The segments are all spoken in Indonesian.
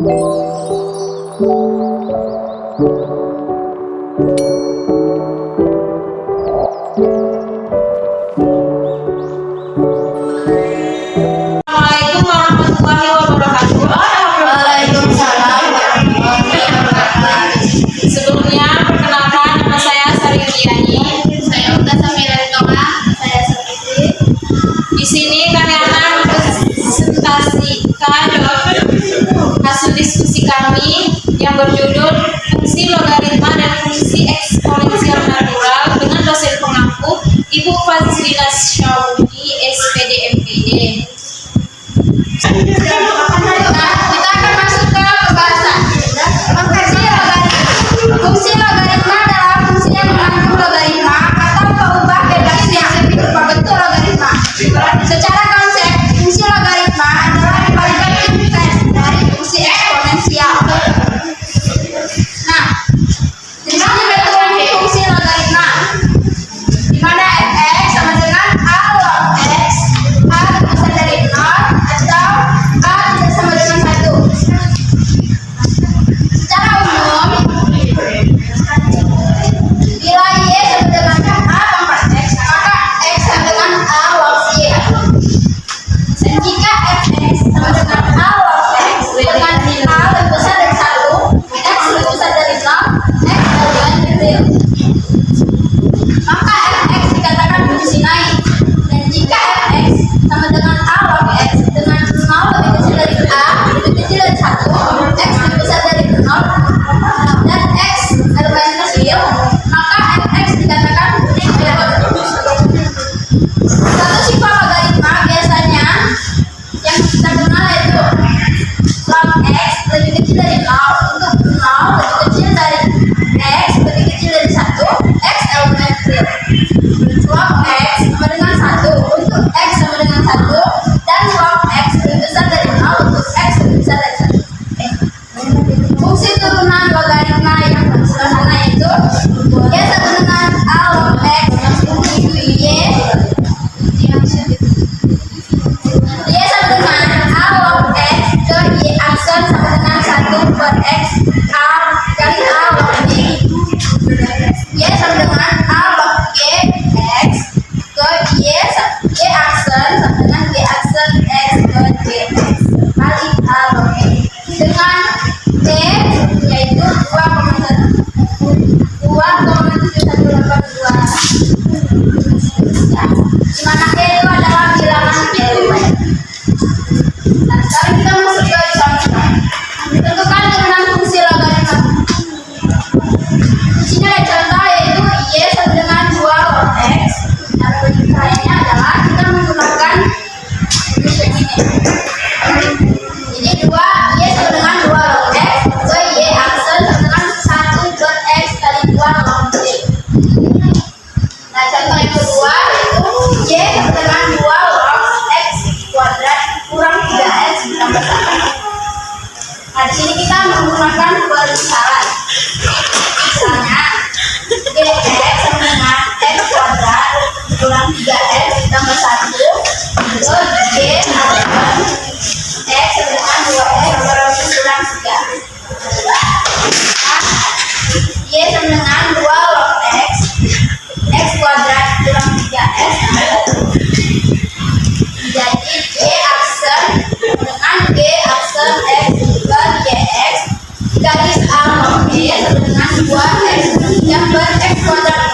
warahmatullahi wabarakatuh. Waalaikumsalam warahmatullahi wabarakatuh. Sebelumnya, perkenalkan, nama saya Sari Yuliani. Saya Uta Samira Toka. Saya Sakiti. Di sini kami akan mempresentasikan hasil diskusi kami yang berjudul fungsi logaritma dan fungsi eksponensial natural dengan dosen pengampu Ibu Fazlina Syawdi, SPD MPD. Kita akan masuk ke pembahasan. Fungsi logaritma adalah fungsi yang mengandung logaritma atau pengubah bebas yang berupa bentuk logaritma. Secara konsep, fungsi logaritma adalah kebalikan inverse dari fungsi eksponensial. Nah, di sini bentuk fungsi logaritma, di mana fx sama dengan a log x, a bisa dari 0 atau a tidak sama dengan 1. Secara umum, bila y sama dengan a pangkat x, maka x sama dengan a log y. Dan jika fx sama dengan a log x dengan a lebih besar dari 1, x lebih besar dari 0, x adalah nil. Maka fx dikatakan fungsi naik. Dan jika fx sama dengan a log x dengan 0 lebih kecil dari a lebih kecil dari 1, x lebih besar dari 0, dan x adalah nil, maka fx dikatakan nil. Satu sifat logaritma biasanya yang kita kenal yaitu log x lebih kecil dari 0. Untuk 0 lebih kecil dari x lebih kecil dari 1, x elemen nil. Log x sama dengan 1 untuk x sama dengan 1, dan log x lebih besar dari 0 untuk x lebih besar dari 1. Fungsi turunan logaritma yang sederhana yaitu y sama dengan a log x diku y. Y sama dengan a log x ke y aksen sama dengan 1 per x a kali a log y. Y sama dengan a log y x ke y aksen sama dengan y aksen x ke y x kali a log y. Dengan t yaitu 2,71882, di mana t itu adalah bilangan elemen. Nah, sekarang kita masuk ke contoh. Tentukan turunan fungsi logaritma. Di sini ada contoh yaitu y sama dengan 2 log x. Nah, caranya adalah kita menggunakan rumus ini. Jadi 2 y sama dengan 2 log x ke y aksen sama dengan 1 per x kali 2 log y. Nah, contoh yang kedua yaitu y sama dengan 2 log x kuadrat kurang 3x ditambah 1. Nah, di sini kita menggunakan perusahaan. Misalnya, dx sama dengan x kuadrat kurang 3x ditambah 1, terus y sama dengan x sama dengan 2x kurang 3. Y sama dengan 2 log x kuadrat kurang 3x. Jadi y aksen dengan g aksen x per yx garis a log y sama dengan 2x per x kuadrat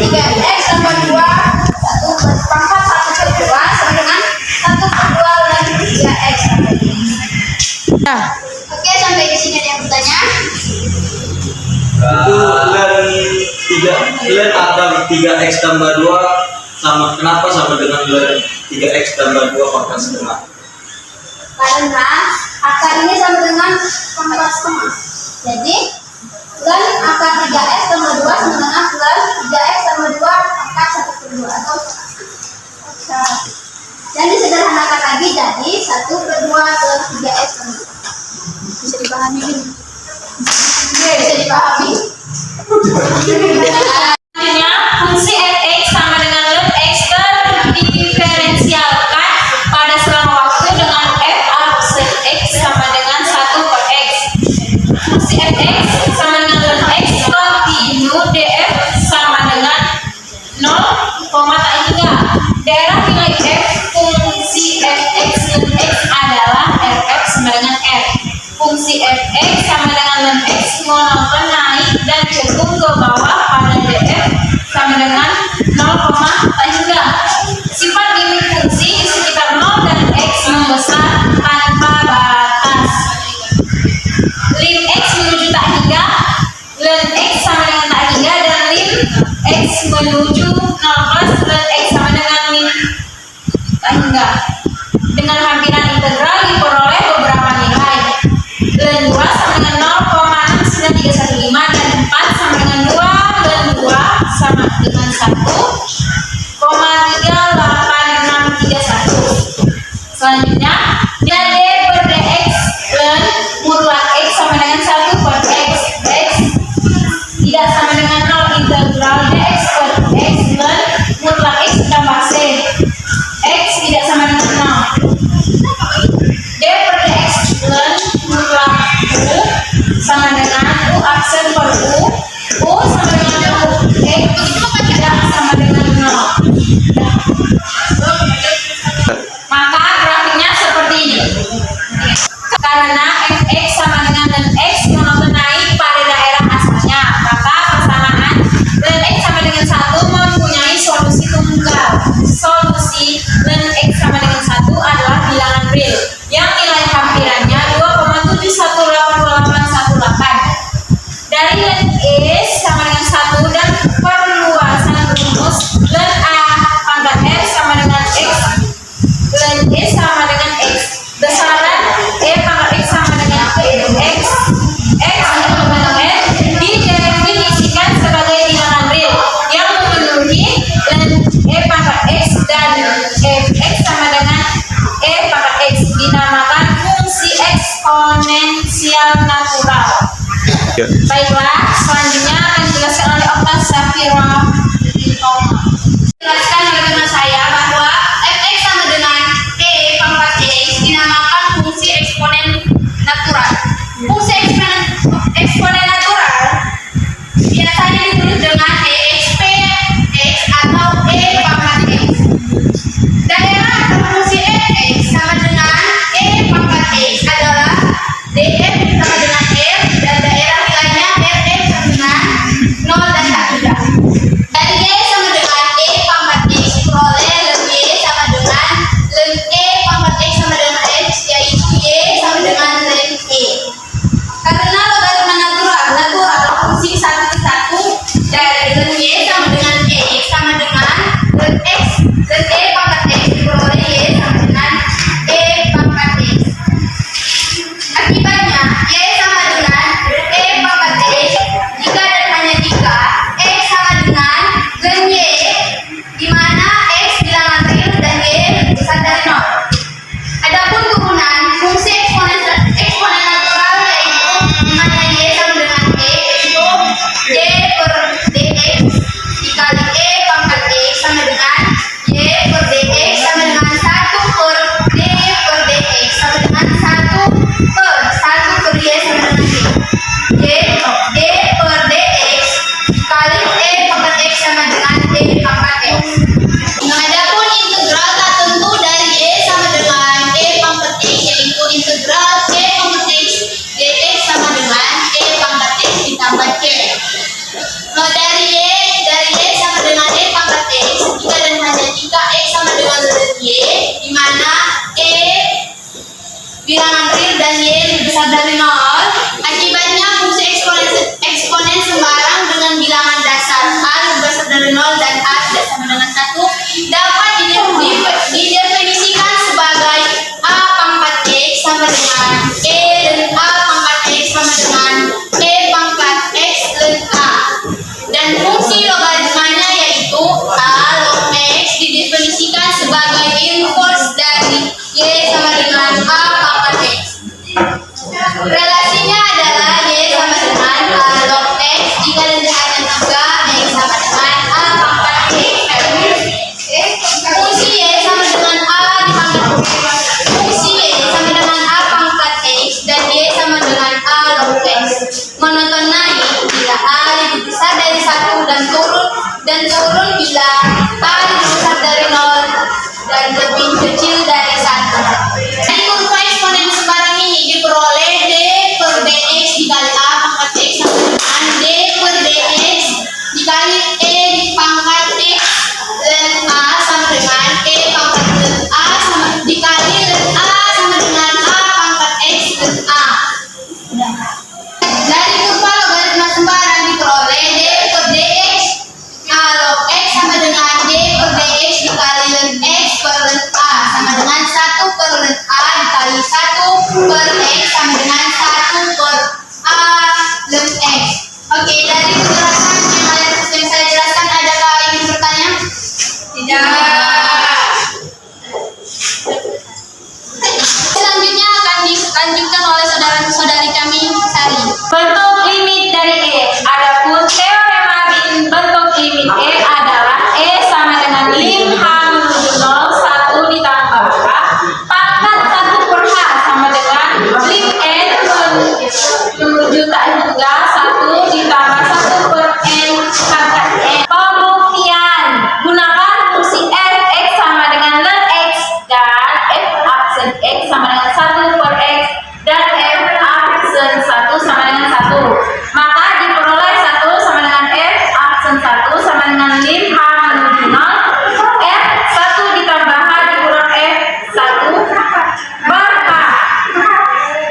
3x tambah 2 1/4 1/2 sama dengan 1/2 lagi 3x tambah 2. Nah, Oke, sampai di sini ada yang bertanya? Itu len akar 3x tambah 2 sama, kenapa sama dengan len 3x tambah 2 pangkat setengah? Karena akar ini sama dengan pangkat setengah. Jadi len akar 3x tambah 2 sama dengan len 3x tambah 2 pangkat 1/2 atau dan disederhanakan lagi jadi 1/2 plus 3x tambah 2. Bisa dipahami ini? Bisa dipahami. selanjutnya fungsi fx sama dengan len x terdiferensialkan pada selang waktu dengan f absen x sama dengan 1/x. Fungsi fx sama dengan len x kontinu df sama dengan 0, tak hingga. Daerah nilai f fungsi fx len x adalah rf sama dengan f. Fungsi fx sama dengan len x monoton naik dan cenderung ke bawah pada df sama dengan 0, tak hingga. Sifat limit fungsi di sekitar 0 dan x membesar tanpa batas. Lim x menuju tak hingga, len x sama dengan tak hingga, dan lim x menuju 0 plus len x sama dengan lim tak hingga. Dengan hampiran integral diperoleh beberapa nilai. Len 2 sama dengan 0,69315 dan 4 sama dengan 2, len 2 sama dengan 1,38631. Selanjutnya, nilai d per dx len mutlak x sama dengan 1/x. X tidak sama dengan 0 integral dx per x len mutlak x tambah c. X tidak sama dengan 0. D per dx len mutlak u sama dengan u aksen per u sama dengan u. X tidak sama dengan 0. Maka grafiknya seperti ini. Karena fx sama dengan len x monoton naik pada daerah asalnya, maka persamaan len x sama dengan 1 mempunyai solusi tunggal. Solusi len x sama dengan 1 adalah bilangan real yang nilai hampirannya 2,7182818. Dari len e sama dengan 1 dan perluasan rumus len a pangkat r sama dengan x, len e sama dengan x, besaran e pangkat x sama dengan x sama dengan r didefinisikan sebagai bilangan real yang memenuhi len e pangkat x dan fx sama dengan e pangkat x, dinamakan fungsi eksponensial natural. Baiklah, selanjutnya akan dijelaskan oleh Oktas Safira. Jelaskan bagaimana saya bahwa fx sama dengan e pangkat x dinamakan fungsi eksponen natural. Fungsi eksponen natural biasanya ditulis dengan exp x atau e pangkat x. Daerah atau fungsi fx sama dengan e pangkat x adalah df sama dengan r dan daerah nilainya rf sama dengan turun bila K lebih besar dari 0 dan lebih kecil dari 1. Dari kurva eksponen sembarang ini diperoleh D per dx dikali A pangkat x sama dengan D per dx dikali E di pangkat x ln A sama dengan E pangkat ln A sama dikali ln A sama dengan A pangkat x ln A. Dari kurva logaritma sembarang diperoleh D per dx A log x sama dengan D per dx dikali ln x per ln A sama dengan 1 per ln A dikali 1 per x sama dengan 1 per A ln x. Oke, dari penjelasan yang saya jelaskan, adakah yang ingin bertanya? Tidak. Selanjutnya akan dilanjutkan oleh saudara-saudari kami, Sari. Bentuk limit dari E. Adapun teorema bentuk limit E adalah E sama dengan lim H menuju 0 1 ditambah H pangkat 1 per H sama dengan lim N menuju tak hingga 1 ditambah 1 per N pangkat N. Pembuktian. Gunakan fungsi f x sama dengan ln x dan f aksen x sama dengan 1 per x dan f aksen 1 sama dengan 1. Maka diperoleh 1 sama dengan f aksen 1 sama dengan lim H menuju 0 f 1 ditambah H dikurang f 1 bar H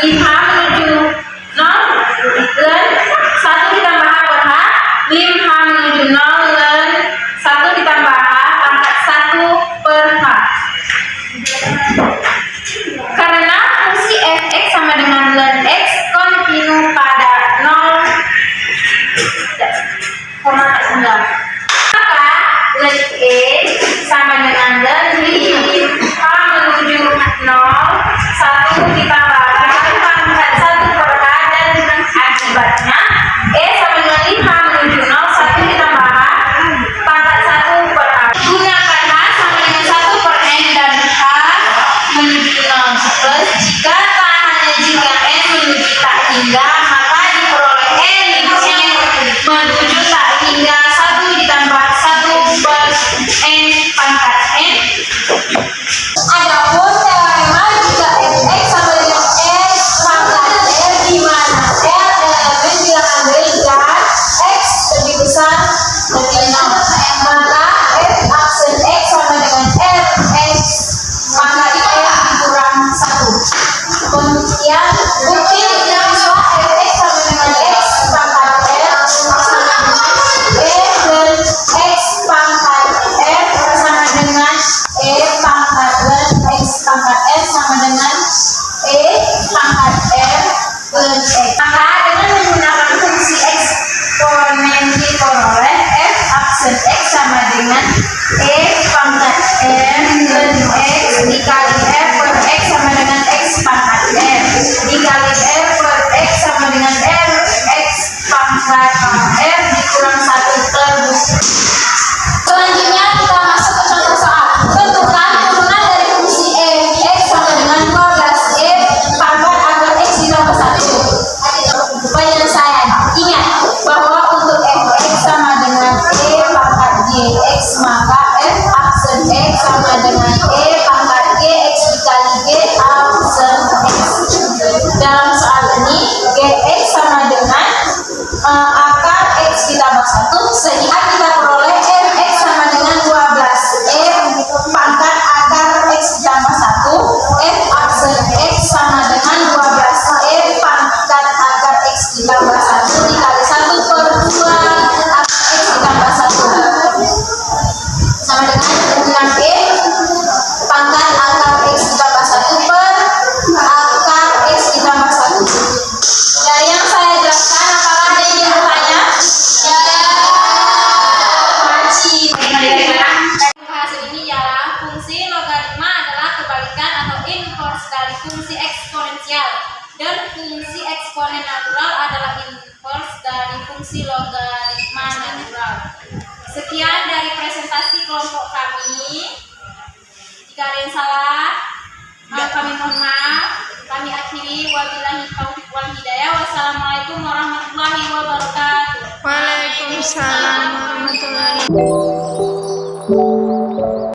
lim H menuju 0 dan 1 ditambah H per H lim H menuju 0 dan 1 ditambah H pangkat 1 per H. Karena fungsi fx sama dengan ln x kontinu pada 0, maka ln e sama dengan ln lim H menuju 0 1 ditambah H pangkat 1 per H dan akibatnya e sama dengan lim H menuju 0 1 ditambah H pangkat 1 per H. Gunakan H sama dengan 1 per N dan H menuju 0 plus jika tak hanya jika N menuju tak hingga maka diperoleh N lim N menuju tak hingga 1 ditambah 1 per N pangkat N. Adapun teorema jika fx sama dengan x pangkat r di mana r adalah bilangan real dan x lebih besar dari 0 maka f aksen x sama dengan r x pangkat r dikurang 1. Kemudian bukti bahwa fx sama dengan x pangkat r sama dengan e dan x pangkat r sama dengan e pangkat dan x pangkat r sama dengan e pangkat r dan x. Maka dengan menggunakan fungsi eksponen diperoleh f aksen x sama dengan e pangkat r dan x dikali f per x sama dengan x pangkat r dikali f per x sama dengan r x pangkat r dikurang 1 terbukti. Selanjutnya kita masuk ke contoh soal. Tentukan turunan dari fungsi e x sama dengan 12 e pangkat agar x ditambah 1. Penyelesaian. Ingat bahwa untuk fx sama dengan e pangkat gx maka f aksen x sama dengan e pangkat gx dikali g aksen x. Dalam soal ini gx sama dengan akar x ditambah 1 sehingga kita peroleh fx sama dengan 12 e pangkat akar x ditambah 1 f aksen x sama dengan 12 e pangkat akar x ditambah 1 dikali 1 per 2 akar x ditambah 1 sama dengan e pangkat akar x ditambah 1 per akar x ditambah 1. Dari yang saya jelaskan, apakah ada yang ingin bertanya? Ya. Hasil ini ialah fungsi logaritma adalah kebalikan atau inverse dari fungsi eksponensial dan fungsi eksponen natural adalah inverse dari fungsi logaritma natural. Sekian dari presentasi kelompok kami. Jika ada yang salah, kami mohon maaf. Kami akhiri. Wabillahi taufiq wal hidayah. Wassalamualaikum warahmatullahi wabarakatuh. Waalaikumsalam warahmatullahi wabarakatuh.